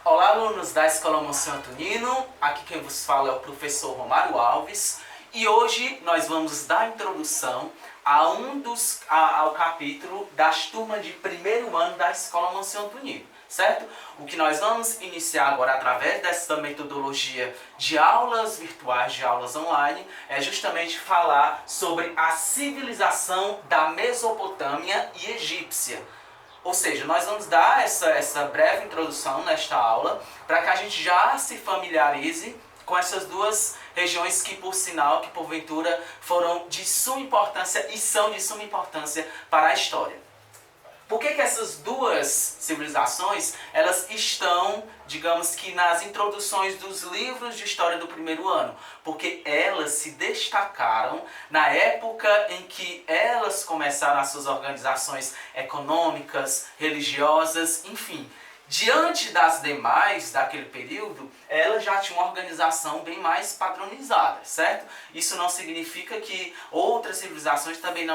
Olá, alunos da Escola Monsenhor Antonino, aqui quem vos fala é o professor Romário Alves e hoje nós vamos dar introdução ao capítulo das turmas de primeiro ano da Escola Monsenhor Antonino, certo? O que nós vamos iniciar agora através dessa metodologia de aulas virtuais, de aulas online, é justamente falar sobre a civilização da Mesopotâmia e egípcia. Ou seja, nós vamos dar essa breve introdução nesta aula para que a gente já se familiarize com essas duas regiões que, por sinal, que porventura foram de suma importância e são de suma importância para a história. Por que essas duas civilizações elas estão, digamos que, nas introduções dos livros de história do primeiro ano? Porque elas se destacaram na época em que elas começaram as suas organizações econômicas, religiosas, enfim. Diante das demais daquele período, elas já tinham uma organização bem mais padronizada, certo? Isso não significa que outras civilizações também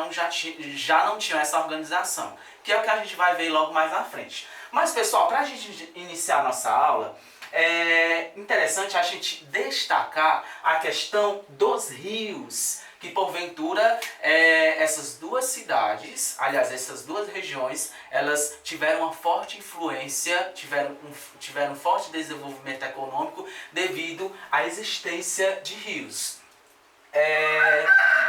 já não tinham essa organização, que é o que a gente vai ver logo mais na frente. Mas, pessoal, para a gente iniciar a nossa aula, é interessante a gente destacar a questão dos rios, que porventura essas duas cidades, aliás, essas duas regiões, elas tiveram uma forte influência, tiveram um forte desenvolvimento econômico devido à existência de rios.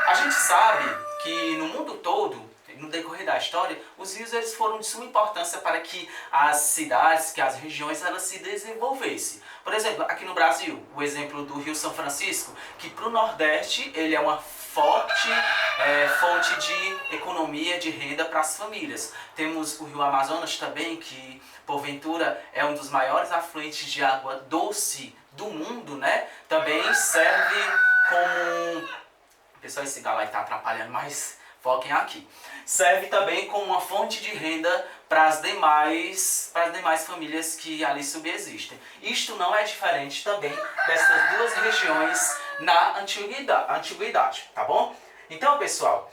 A gente sabe que no mundo todo, no decorrer da história, os rios eles foram de suma importância para que as cidades, que as regiões, elas se desenvolvessem. Por exemplo, aqui no Brasil, o exemplo do Rio São Francisco, que para o Nordeste ele é uma forte fonte de economia, de renda para as famílias. Temos o Rio Amazonas também, que porventura é um dos maiores afluentes de água doce do mundo, né? Também serve como... Pessoal, esse galo aí está atrapalhando, mas foquem aqui. Serve também como uma fonte de renda para as demais famílias que ali subsistem. Isto não é diferente também dessas duas regiões na antiguidade, tá bom? Então, pessoal,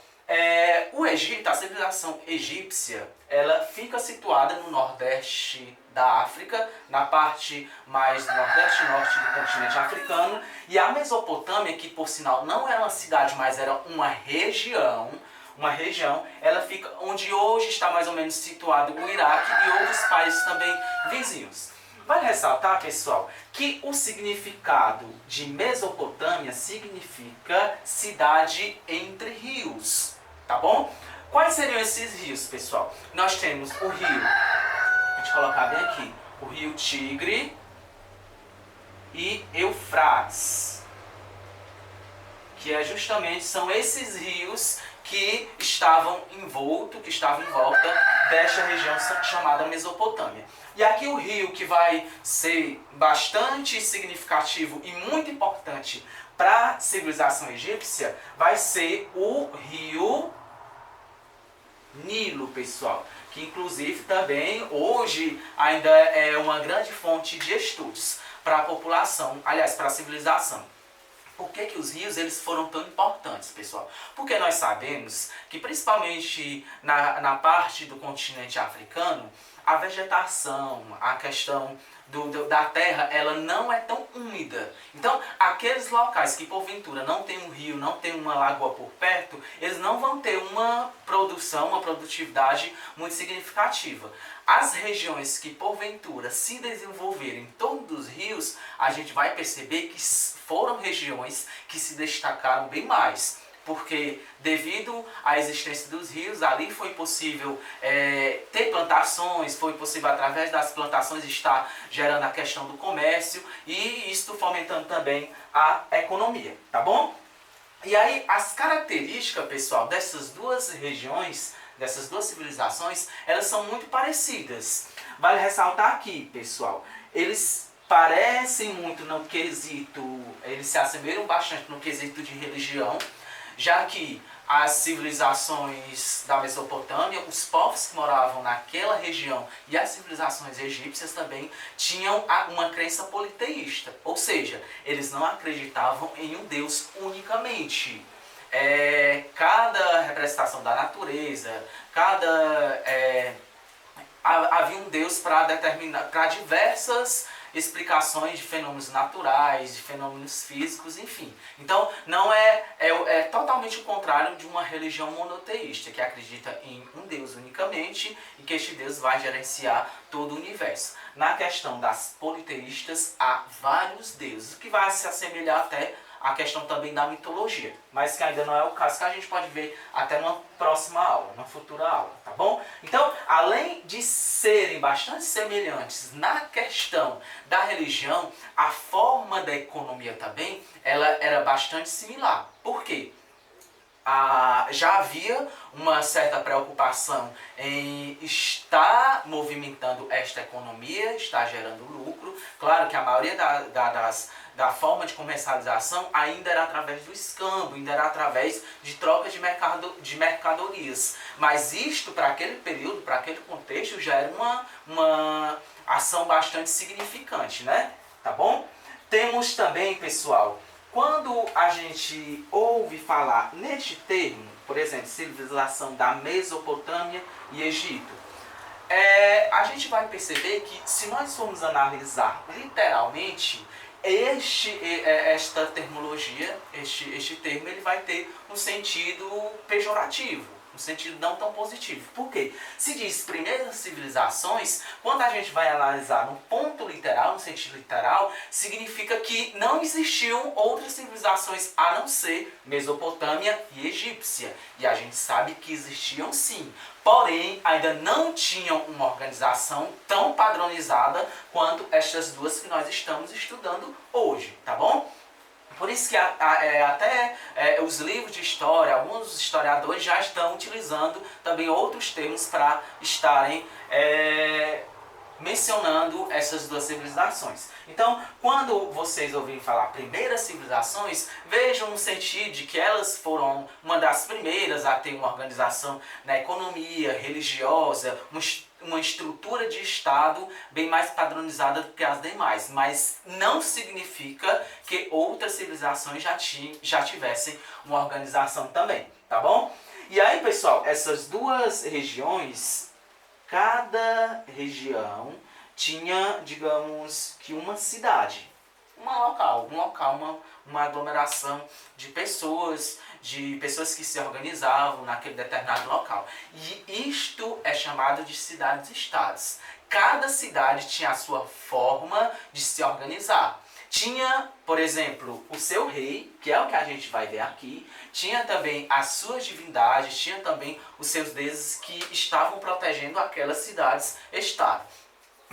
o Egito, a civilização egípcia, ela fica situada no nordeste da África, na parte mais nordeste e norte do continente africano, e a Mesopotâmia, que por sinal não era uma cidade, mas era uma região, ela fica onde hoje está mais ou menos situado o Iraque e outros países também vizinhos. Vale ressaltar, pessoal, que o significado de Mesopotâmia significa cidade entre rios, tá bom? Quais seriam esses rios, pessoal? Nós temos o rio, a gente colocar bem aqui, o rio Tigre e Eufrates, que são esses rios que estavam em volta desta região chamada Mesopotâmia. E aqui o rio que vai ser bastante significativo e muito importante para a civilização egípcia vai ser o rio Nilo, pessoal, que inclusive também hoje ainda é uma grande fonte de estudos para a população, aliás, para a civilização. Por que os rios eles foram tão importantes, pessoal? Porque nós sabemos que principalmente na parte do continente africano, a vegetação, a questão da terra, ela não é tão úmida. Então, aqueles locais que porventura não tem um rio, não tem uma lagoa por perto, eles não vão ter uma produção, uma produtividade muito significativa. As regiões que porventura se desenvolverem em torno dos rios, a gente vai perceber que foram regiões que se destacaram bem mais. Porque devido à existência dos rios, ali foi possível ter plantações, foi possível através das plantações estar gerando a questão do comércio e isto fomentando também a economia, tá bom? E aí as características, pessoal, dessas duas regiões, dessas duas civilizações, elas são muito parecidas. Vale ressaltar aqui, pessoal, eles parecem muito no quesito, eles se assemelham bastante no quesito de religião, já que as civilizações da Mesopotâmia, os povos que moravam naquela região e as civilizações egípcias também tinham uma crença politeísta, ou seja, eles não acreditavam em um Deus unicamente. Cada representação da natureza, havia um Deus para diversas explicações de fenômenos naturais, de fenômenos físicos, enfim. Então, não é totalmente o contrário de uma religião monoteísta, que acredita em um Deus unicamente e que este Deus vai gerenciar todo o universo. Na questão das politeístas, há vários deuses, o que vai se assemelhar até à questão também da mitologia, mas que ainda não é o caso, que a gente pode ver até numa próxima aula, numa futura aula, tá bom? Então, além de serem bastante semelhantes na questão da religião, a forma da economia também, ela era bastante similar. Por quê? Já havia uma certa preocupação em estar movimentando esta economia, estar gerando lucro. Claro que a maioria da forma de comercialização ainda era através do escambo, ainda era através de troca de mercadorias. Mas isto, para aquele período, para aquele contexto, já era uma ação bastante significante, né? Tá bom? Temos também, pessoal, quando a gente ouve falar neste termo, por exemplo, civilização da Mesopotâmia e Egito, a gente vai perceber que, se nós formos analisar literalmente, esta terminologia, este termo, ele vai ter um sentido pejorativo, um sentido não tão positivo. Por quê? Se diz primeiras civilizações, quando a gente vai analisar no ponto literal, no sentido literal, significa que não existiam outras civilizações a não ser Mesopotâmia e egípcia. E a gente sabe que existiam sim, porém ainda não tinham uma organização tão padronizada quanto estas duas que nós estamos estudando hoje, tá bom? Por isso que até os livros de história, alguns historiadores já estão utilizando também outros termos para estarem mencionando essas duas civilizações. Então, quando vocês ouvirem falar primeiras civilizações, vejam no sentido de que elas foram uma das primeiras a ter uma organização na economia, religiosa, uma estrutura de Estado bem mais padronizada do que as demais, mas não significa que outras civilizações já tivessem uma organização também, tá bom? E aí, pessoal, essas duas regiões, cada região tinha, digamos, que uma cidade, um local, uma aglomeração de pessoas que se organizavam naquele determinado local. E isto é chamado de cidades-estados. Cada cidade tinha a sua forma de se organizar. Tinha, por exemplo, o seu rei, que é o que a gente vai ver aqui. Tinha também as suas divindades, tinha também os seus deuses que estavam protegendo aquelas cidades-estado.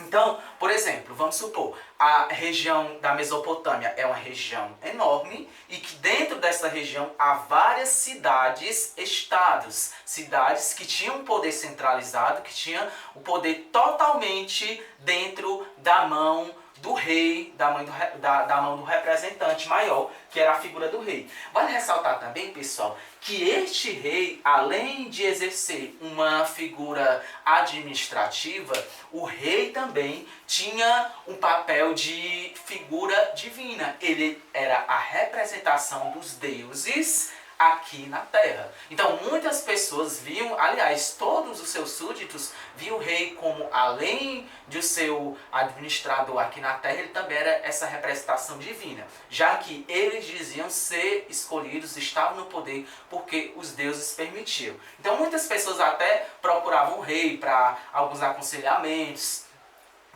Então, por exemplo, vamos supor, a região da Mesopotâmia é uma região enorme e que dentro dessa região há várias cidades-estados. Cidades que tinham um poder centralizado, que tinham o poder totalmente dentro da mão do rei, da mão do representante maior, que era a figura do rei. Vale ressaltar também, pessoal, que este rei, além de exercer uma figura administrativa, o rei também tinha um papel de figura divina. Ele era a representação dos deuses aqui na Terra. Então muitas pessoas viam, aliás, todos os seus súditos viam o rei como, além de o seu administrador aqui na Terra, ele também era essa representação divina, já que eles diziam ser escolhidos, estavam no poder porque os deuses permitiam. Então muitas pessoas até procuravam o rei para alguns aconselhamentos,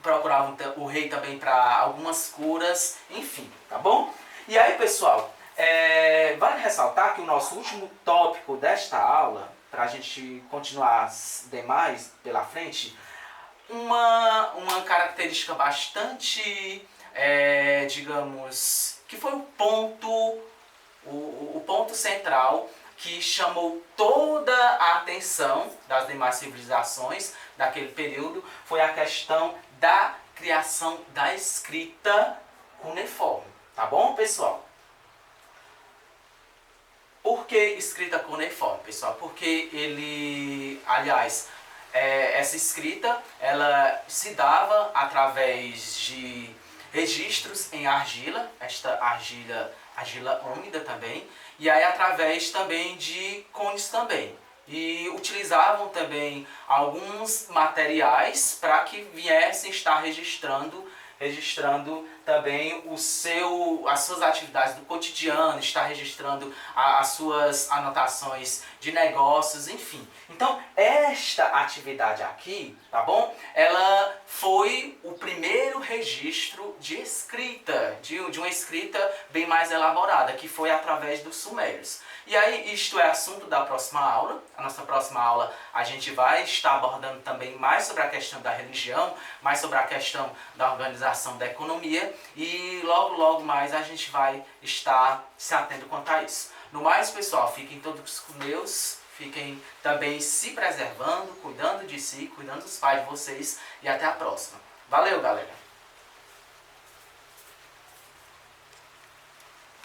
procuravam o rei também para algumas curas, enfim, tá bom? E aí, pessoal, vale ressaltar que o nosso último tópico desta aula, para a gente continuar as demais pela frente, uma característica bastante, digamos, que foi o ponto central que chamou toda a atenção das demais civilizações daquele período, foi a questão da criação da escrita cuneiforme. Tá bom, pessoal? Por que escrita cuneiforme, pessoal? Porque essa escrita, ela se dava através de registros em argila, esta argila úmida também, e aí através também de cones também. E utilizavam também alguns materiais para que viessem estar registrando registrando também as suas atividades do cotidiano, está registrando as suas anotações de negócios, enfim. Então, esta atividade aqui, tá bom? Ela foi o primeiro registro de escrita, de uma escrita bem mais elaborada, que foi através dos sumérios. E aí, isto é assunto da próxima aula. A nossa próxima aula a gente vai estar abordando também mais sobre a questão da religião, mais sobre a questão da organização da economia e logo mais a gente vai estar se atendo quanto a isso. No mais, pessoal, fiquem todos com Deus, fiquem também se preservando, cuidando de si, cuidando dos pais de vocês e até a próxima. Valeu, galera!